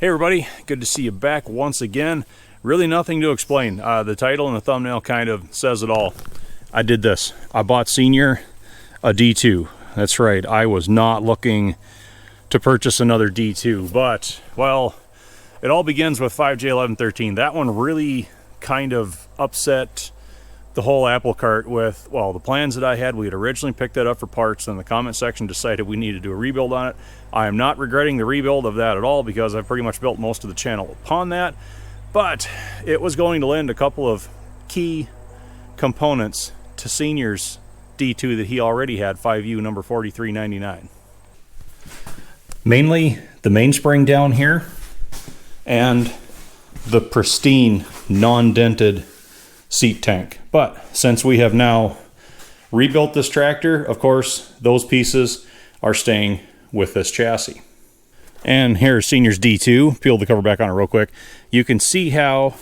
Hey everybody, good to see you back once again. Really nothing to explain. The title and the thumbnail kind of says it all. I did this. I bought Senior a D2. That's right, I was not looking to purchase another D2, but, well, it all begins with 5J1113. That one really kind of upset the whole apple cart with, well, the plans that I had. We had originally picked that up for parts, and the comment section decided we needed to do a rebuild on it. I am not regretting the rebuild of that at all because I've pretty much built most of the channel upon that, but it was going to lend a couple of key components to Senior's D2 that he already had, 5U number 4399. Mainly the mainspring down here and the pristine, non-dented seat tank. But since we have now rebuilt this tractor, of course, those pieces are staying with this chassis. And here's Senior's D2. Peel the cover back on it real quick. You can see how,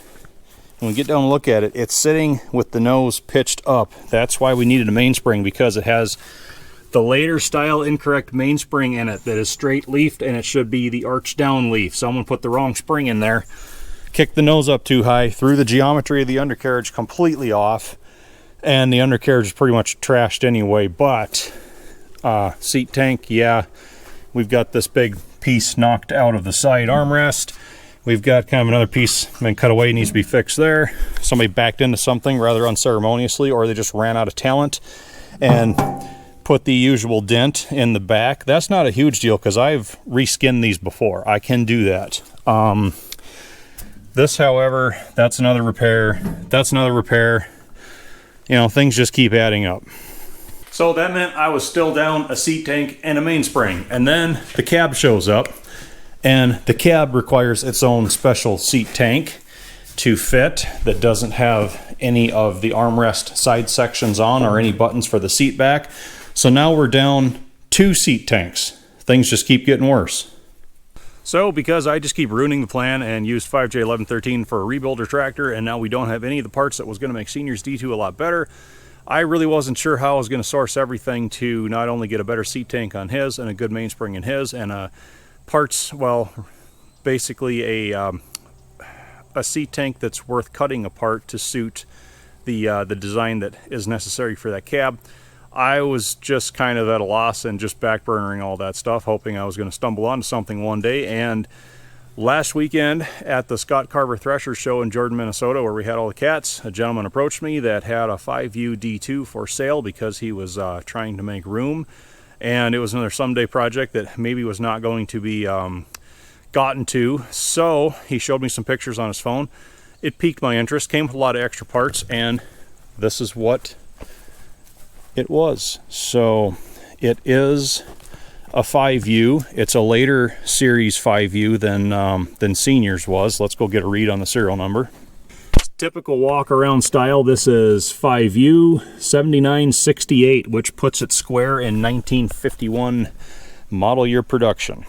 when we get down and look at it, it's sitting with the nose pitched up. That's why we needed a mainspring, because it has the later style incorrect mainspring in it that is straight leafed, and it should be the arch down leaf. Someone put the wrong spring in there, kicked the nose up too high, threw the geometry of the undercarriage completely off, and the undercarriage is pretty much trashed anyway. But seat tank, yeah, we've got this big piece knocked out of the side armrest. We've got kind of another piece been cut away, needs to be fixed there. Somebody backed into something rather unceremoniously, or they just ran out of talent and put the usual dent in the back. That's not a huge deal because I've reskinned these before. I can do that. This, however, that's another repair. That's another repair. You know, things just keep adding up. So that meant I was still down a seat tank and a mainspring. And then the cab shows up, and the cab requires its own special seat tank to fit that doesn't have any of the armrest side sections on or any buttons for the seat back. So now we're down 2 seat tanks. Things just keep getting worse. So because I just keep ruining the plan and used 5J1113 for a rebuilder tractor, and now we don't have any of the parts that was going to make Senior's D2 a lot better, I really wasn't sure how I was going to source everything to not only get a better seat tank on his and a good mainspring in his, and parts, well, basically a seat tank that's worth cutting apart to suit the design that is necessary for that cab. I was just kind of at a loss and just backburnering all that stuff, hoping I was going to stumble onto something one day. And last weekend at the Scott Carver Thresher Show in Jordan, Minnesota, where we had all the cats, a gentleman approached me that had a 5U D2 for sale because he was trying to make room. And it was another someday project that maybe was not going to be gotten to. So he showed me some pictures on his phone. It piqued my interest, came with a lot of extra parts, and this is what it was. So it is a 5U. It's a later series 5U than Senior's was. Let's go get a read on the serial number. Typical walk-around style. This is 5U 7968, which puts it square in 1951 model year production.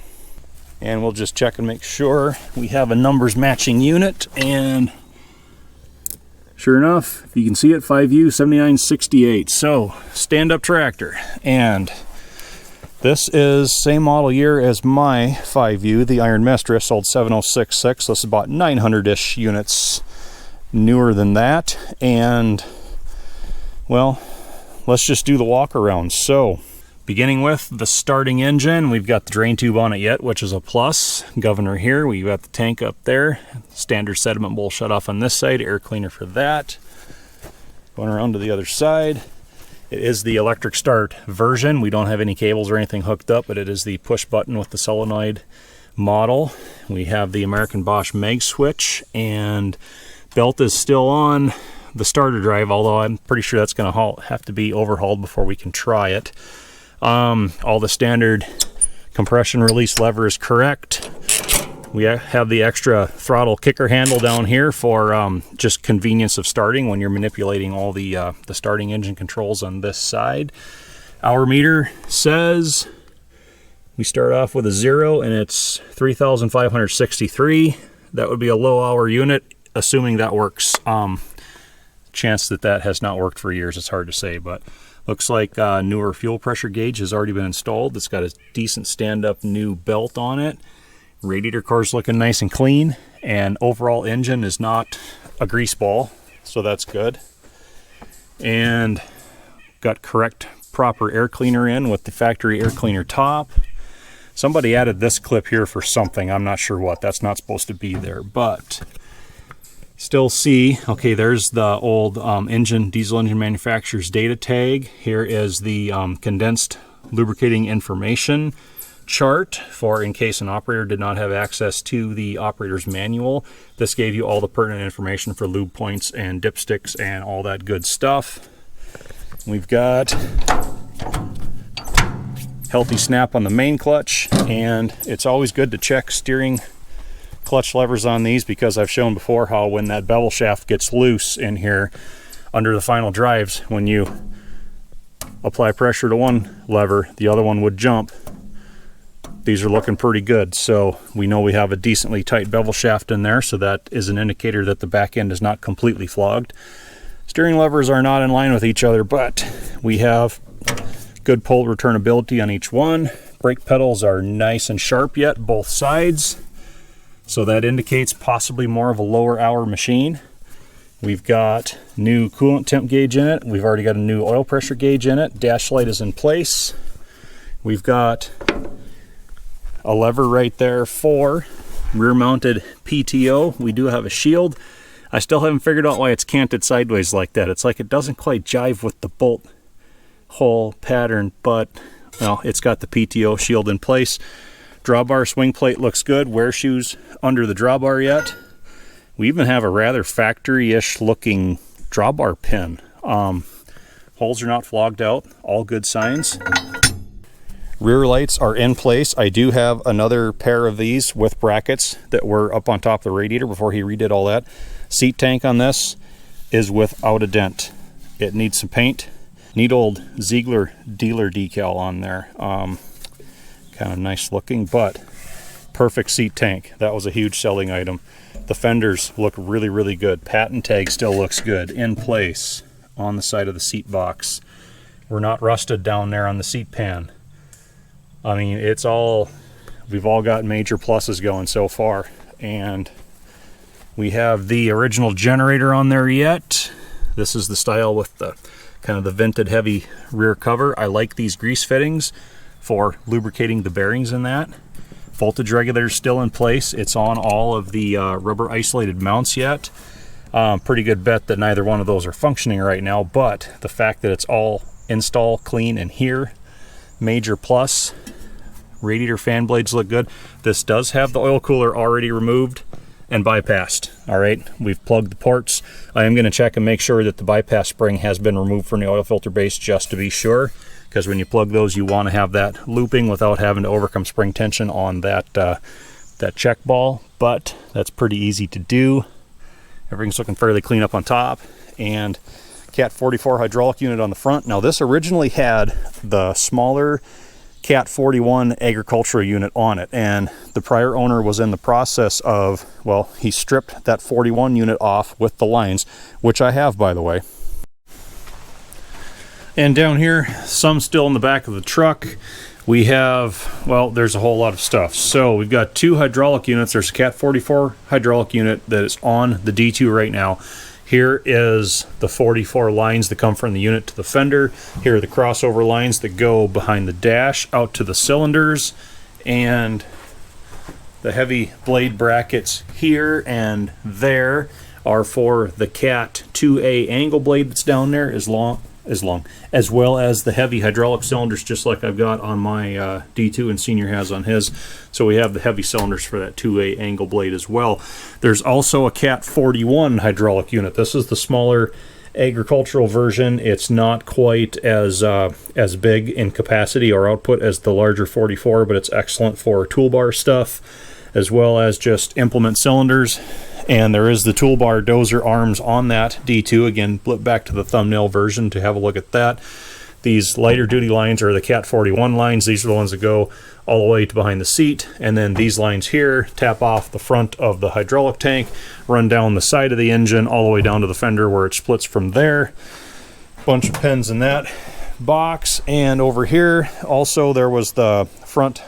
And we'll just check and make sure we have a numbers matching unit, and sure enough, if you can see it, 5U 7968. So, stand-up tractor. And this is same model year as my 5U, the Iron Mistress, sold 7066. This is about 900-ish units newer than that. And, well, let's just do the walk around. So, beginning with the starting engine, we've got the drain tube on it yet, which is a plus. Governor here, we've got the tank up there. Standard sediment bowl shut off on this side, air cleaner for that. Going around to the other side. It is the electric start version. We don't have any cables or anything hooked up, but it is the push button with the solenoid model. We have the American Bosch mag switch, and belt is still on the starter drive, although I'm pretty sure that's going to have to be overhauled before we can try it. All the standard compression release lever is correct. We have the extra throttle kicker handle down here for just convenience of starting when you're manipulating all the starting engine controls on this side. Hour meter says we start off with a 0 and it's 3,563. That would be a low hour unit, assuming that works. Chance that has not worked for years, it's hard to say, but looks like newer fuel pressure gauge has already been installed. It's got a decent stand-up new belt on it. Radiator core's looking nice and clean, and overall engine is not a grease ball, so that's good. And got correct proper air cleaner in with the factory air cleaner top. Somebody added this clip here for something, I'm not sure what. That's not supposed to be there, but still see, okay, there's the old diesel engine manufacturer's data tag. Here is the condensed lubricating information chart for in case an operator did not have access to the operator's manual. This gave you all the pertinent information for lube points and dipsticks and all that good stuff. We've got healthy snap on the main clutch, and it's always good to check steering clutch levers on these, because I've shown before how when that bevel shaft gets loose in here under the final drives, when you apply pressure to one lever, the other one would jump. These are looking pretty good, so we know we have a decently tight bevel shaft in there, so that is an indicator that the back end is not completely flogged. Steering levers are not in line with each other, but we have good pull returnability on each one. Brake pedals are nice and sharp yet, both sides, so that indicates possibly more of a lower hour machine. We've got new coolant temp gauge in it. We've already got a new oil pressure gauge in it. Dash light is in place. We've got a lever right there for rear mounted PTO. We do have a shield. I still haven't figured out why it's canted sideways like that. It's like it doesn't quite jive with the bolt hole pattern, but well, it's got the PTO shield in place. Drawbar swing plate looks good. Wear shoes under the drawbar yet. We even have a rather factory-ish looking drawbar pin. Holes are not flogged out. All good signs. Rear lights are in place. I do have another pair of these with brackets that were up on top of the radiator before he redid all that. Seat tank on this is without a dent. It needs some paint. Neat old Ziegler dealer decal on there. Kind of nice looking, but perfect seat tank. That was a huge selling item. The fenders look really, really good. Patent tag still looks good in place on the side of the seat box. We're not rusted down there on the seat pan. I mean, it's all, we've all got major pluses going so far. And we have the original generator on there yet. This is the style with the kind of the vented heavy rear cover. I like these grease fittings for lubricating the bearings in that. Voltage regulator is still in place. It's on all of the rubber isolated mounts yet. Pretty good bet that neither one of those are functioning right now, but the fact that it's all install clean in here, major plus. Radiator fan blades look good. This does have the oil cooler already removed and bypassed. All right, we've plugged the ports. I am going to check and make sure that the bypass spring has been removed from the oil filter base just to be sure, because when you plug those, you want to have that looping without having to overcome spring tension on that that check ball. But that's pretty easy to do. Everything's looking fairly clean up on top, and Cat 44 hydraulic unit on the front. Now this originally had the smaller Cat 41 agricultural unit on it, and the prior owner was in the process of, well, he stripped that 41 unit off with the lines, which I have, by the way. And down here, some still in the back of the truck, we have, well, there's a whole lot of stuff. So we've got two hydraulic units. There's a Cat 44 hydraulic unit that is on the D2 right now. Here is the 44 lines that come from the unit to the fender. Here are the crossover lines that go behind the dash out to the cylinders, and the heavy blade brackets here and there are for the Cat 2A angle blade that's down there, as well as the heavy hydraulic cylinders, just like I've got on my D2 and Senior has on his. So we have the heavy cylinders for that 2A angle blade as well. There's also a Cat 41 hydraulic unit. This is the smaller agricultural version. It's not quite as big in capacity or output as the larger 44, but it's excellent for toolbar stuff, as well as just implement cylinders. And there is the toolbar dozer arms on that D2. Again, flip back to the thumbnail version to have a look at that. These lighter duty lines are the Cat 41 lines. These are the ones that go all the way to behind the seat. And then these lines here tap off the front of the hydraulic tank, run down the side of the engine, all the way down to the fender where it splits from there. Bunch of pins in that box. And over here, also there was the front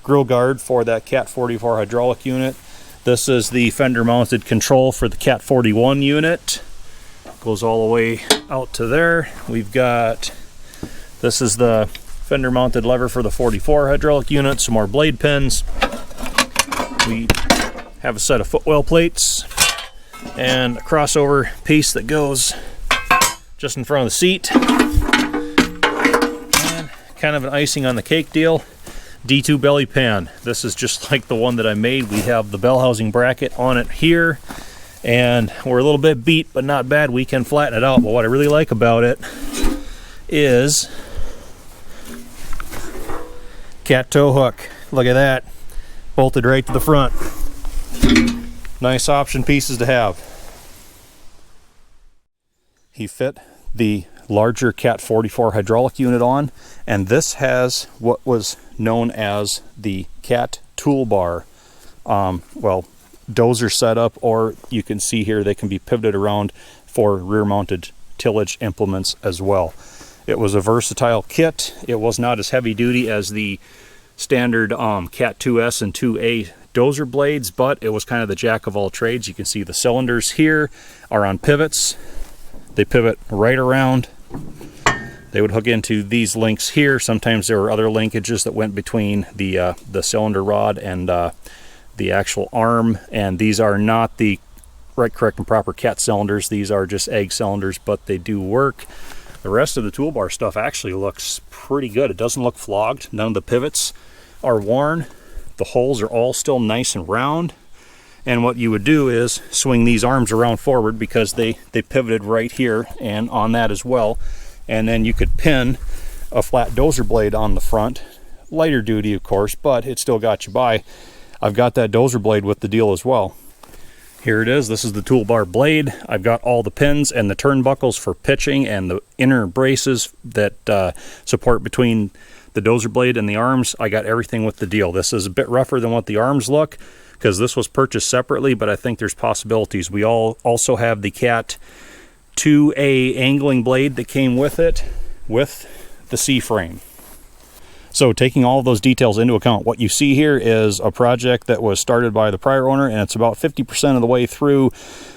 grill guard for that Cat 44 hydraulic unit. This is the fender mounted control for the Cat 41 unit. Goes all the way out to there. We've got, this is the fender mounted lever for the 44 hydraulic unit, some more blade pins. We have a set of footwell plates and a crossover piece that goes just in front of the seat. And kind of an icing on the cake deal, D2 belly pan. This is just like the one that I made. We have the bell housing bracket on it here, and we're a little bit beat, but not bad. We can flatten it out. But what I really like about it is cat tow hook. Look at that, bolted right to the front. Nice option pieces to have. He fit the larger Cat 44 hydraulic unit on, and this has what was known as the Cat toolbar. Well, dozer setup, or you can see here they can be pivoted around for rear mounted tillage implements as well. It was a versatile kit. It was not as heavy duty as the standard Cat 2S and 2A dozer blades, but it was kind of the jack of all trades. You can see the cylinders here are on pivots. They pivot right around. They would hook into these links here. Sometimes there were other linkages that went between the cylinder rod and the actual arm, and these are not the right, correct, and proper Cat cylinders. These are just egg cylinders, but they do work. The rest of the toolbar stuff actually looks pretty good. It doesn't look flogged. None of the pivots are worn. The holes are all still nice and round. And what you would do is swing these arms around forward, because they pivoted right here and on that as well. And then you could pin a flat dozer blade on the front. Lighter duty, of course, but it still got you by. I've got that dozer blade with the deal as well. Here it is. This is the toolbar blade. I've got all the pins and the turnbuckles for pitching and the inner braces that support between the dozer blade and the arms. I got everything with the deal. This is a bit rougher than what the arms look, because this was purchased separately, but I think there's possibilities. We also have the Cat 2A angling blade that came with it, with the C-frame. So taking all of those details into account, what you see here is a project that was started by the prior owner, and it's about 50% of the way through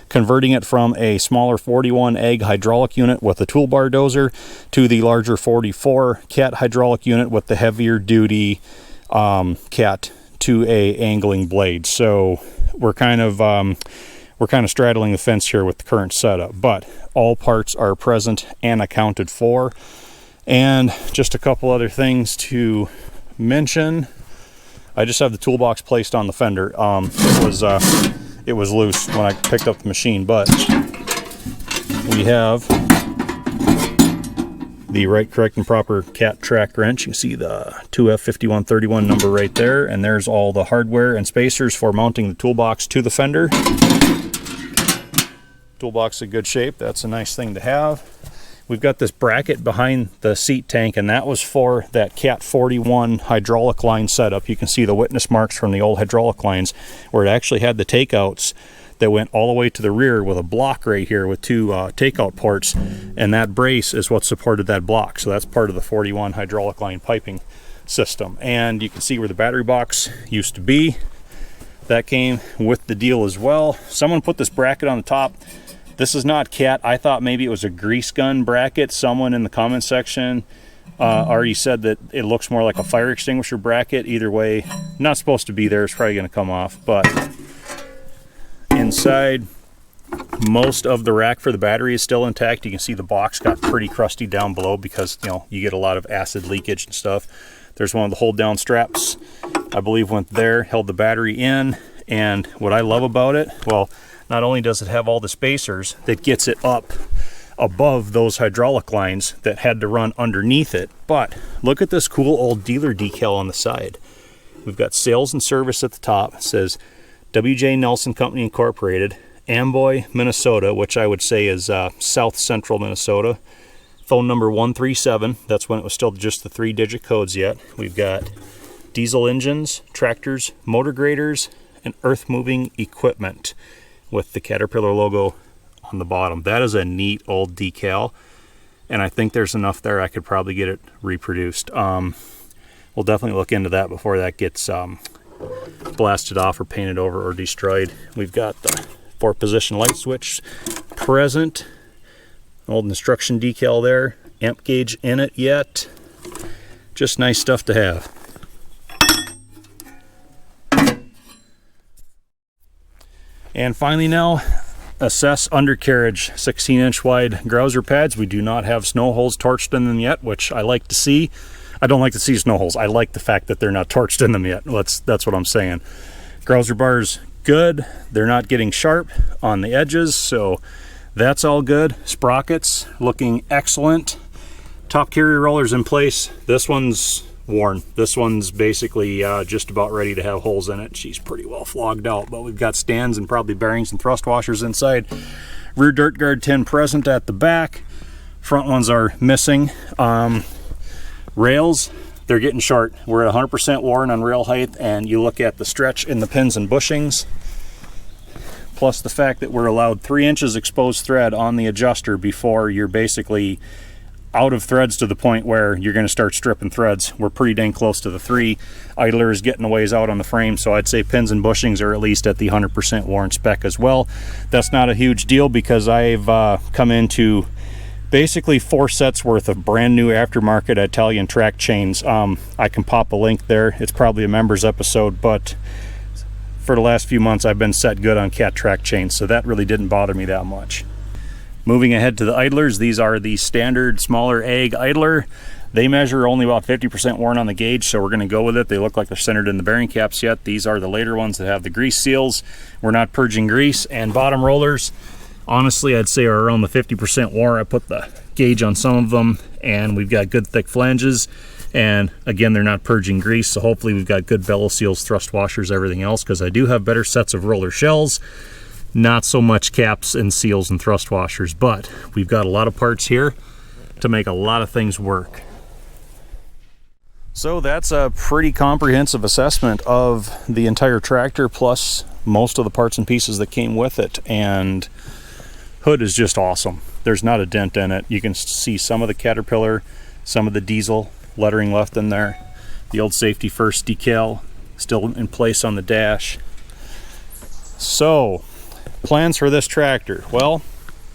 converting it from a smaller 41 egg hydraulic unit with a toolbar dozer to the larger 44 Cat hydraulic unit with the heavier duty Cat 2A angling blade. So we're kind of straddling the fence here with the current setup, but all parts are present and accounted for. And just a couple other things to mention. I just have the toolbox placed on the fender. It was loose when I picked up the machine, but we have the right, correct, and proper Cat track wrench. You can see the 2F5131 number right there, and there's all the hardware and spacers for mounting the toolbox to the fender. Toolbox in good shape. That's a nice thing to have. We've got this bracket behind the seat tank, and that was for that Cat 41 hydraulic line setup. You can see the witness marks from the old hydraulic lines, where it actually had the takeouts that went all the way to the rear with a block right here with two takeout ports, and that brace is what supported that block. So that's part of the 41 hydraulic line piping system. And you can see where the battery box used to be. That came with the deal as well. Someone put this bracket on the top. This is not Cat. I thought maybe it was a grease gun bracket. Someone in the comment section already said that it looks more like a fire extinguisher bracket. Either way, not supposed to be there. It's probably going to come off. But inside, most of the rack for the battery is still intact. You can see the box got pretty crusty down below because, you know, you get a lot of acid leakage and stuff. There's one of the hold down straps, I believe, went there, held the battery in. And what I love about it, well, not only does it have all the spacers that gets it up above those hydraulic lines that had to run underneath it, but look at this cool old dealer decal on the side. We've got sales and service at the top. It says W.J. Nelson Company Incorporated, Amboy, Minnesota, which I would say is south central Minnesota. Phone number 137. That's when it was still just the 3-digit codes yet. We've got diesel engines, tractors, motor graders, and earth moving equipment with the Caterpillar logo on the bottom. That is a neat old decal, and I think there's enough there I could probably get it reproduced. we'll definitely look into that before that gets blasted off or painted over or destroyed. We've got the 4-position light switch present, old instruction decal there, amp gauge in it yet. Just nice stuff to have. And finally now, assess undercarriage 16-inch wide grouser pads. We do not have snow holes torched in them yet, which I like to see. I don't like to see snow holes. I like the fact that they're not torched in them yet. That's what I'm saying. Grouser bars, good. They're not getting sharp on the edges, so that's all good. Sprockets looking excellent. Top carrier rollers in place. This one's worn. This one's basically just about ready to have holes in it. She's pretty well flogged out, but we've got stands and probably bearings and thrust washers inside. Rear dirt guard tin present at the back. Front ones are missing. Rails, they're getting short. We're at 100% worn on rail height, and you look at the stretch in the pins and bushings, plus the fact that we're allowed 3 inches exposed thread on the adjuster before you're basically out of threads to the point where you're going to start stripping threads. We're pretty dang close to the 3. Idler is getting a ways out on the frame, so I'd say pins and bushings are at least at the 100% worn spec as well. That's not a huge deal because I've come into basically 4 sets worth of brand new aftermarket Italian track chains. I can pop a link there. It's probably a members episode, but for the last few months I've been set good on cat track chains, so that really didn't bother me that much. Moving ahead to the idlers, these are the standard smaller egg idler. They measure only about 50% worn on the gauge, so we're going to go with it. They look like they're centered in the bearing caps yet. These are the later ones that have the grease seals. We're not purging grease. And bottom rollers, honestly, I'd say are around the 50% worn. I put the gauge on some of them, and we've got good thick flanges. And again, they're not purging grease, so hopefully we've got good bellows seals, thrust washers, everything else, because I do have better sets of roller shells. Not so much caps and seals and thrust washers, but we've got a lot of parts here to make a lot of things work. So that's a pretty comprehensive assessment of the entire tractor, plus most of the parts and pieces that came with it. And hood is just awesome. There's not a dent in it. You can see some of the Caterpillar, some of the diesel lettering left in there. The old safety first decal still in place on the dash. So plans for this tractor. Well,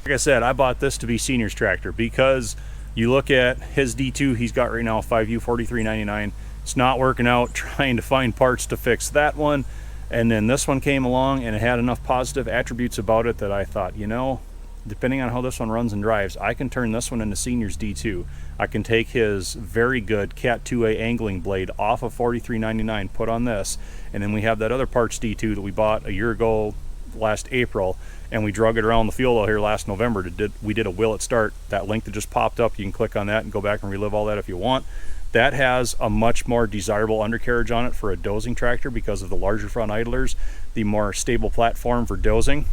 like I said, I bought this to be Senior's tractor because you look at his D2 he's got right now, 5U 4399. It's not working out, trying to find parts to fix that one. And then this one came along and it had enough positive attributes about it that I thought, you know, depending on how this one runs and drives, I can turn this one into Senior's D2. I can take his very good Cat 2A angling blade off of 4399, put on this, and then we have that other parts D2 that we bought a year ago last April, and we drug it around the field out here last November. We did a will it start. That link that just popped up, you can click on that and go back and relive all that if you want. That has a much more desirable undercarriage on it for a dozing tractor because of the larger front idlers, the more stable platform for dozing.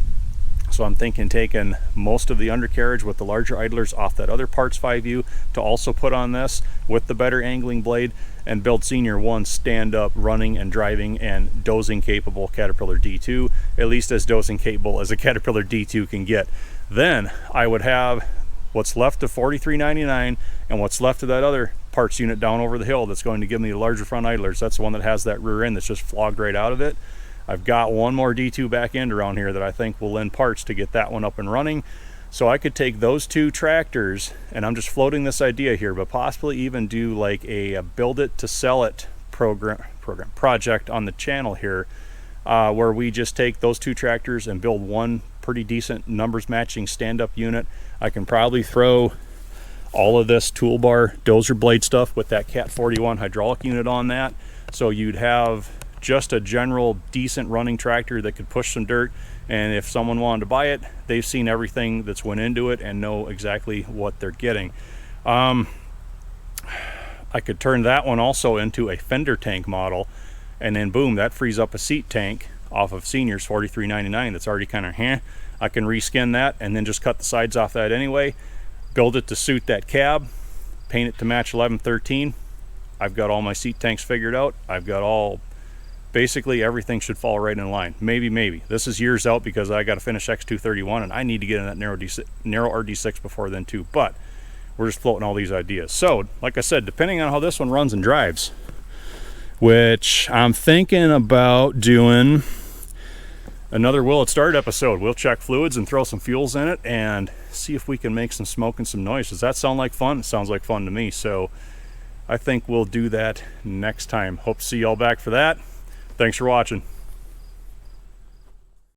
So I'm thinking taking most of the undercarriage with the larger idlers off that other parts 5U to also put on this with the better angling blade and build Senior one stand-up running and driving and dozing capable Caterpillar D2, at least as dozing capable as a Caterpillar D2 can get. Then I would have what's left of 4399 and what's left of that other parts unit down over the hill that's going to give me the larger front idlers. That's the one that has that rear end that's just flogged right out of it. I've got one more D2 back end around here that I think will lend parts to get that one up and running. So I could take those two tractors, and I'm just floating this idea here, but possibly even do like a build it to sell it project on the channel here, where we just take those two tractors and build one pretty decent numbers matching stand-up unit. I can probably throw all of this toolbar dozer blade stuff with that Cat 41 hydraulic unit on that, so you'd have just a general decent running tractor that could push some dirt, and if someone wanted to buy it, they've seen everything that's went into it and know exactly what they're getting. I could turn that one also into a fender tank model, and then boom, that frees up a seat tank off of Senior's 4399 that's already kind of I can reskin that and then just cut the sides off that anyway, build it to suit that cab, paint it to match 1113. I've got all my seat tanks figured out. I've got all, basically everything should fall right in line. Maybe this is years out because I got to finish X231 and I need to get in that narrow RD6 before then too, but we're just floating all these ideas. So like I said, depending on how this one runs and drives, which I'm thinking about doing another Will It Start episode. We'll check fluids and throw some fuels in it and see if we can make some smoke and some noise. Does that sound like fun? It sounds like fun to me. So I think we'll do that next time. Hope to see y'all back for that. Thanks for watching.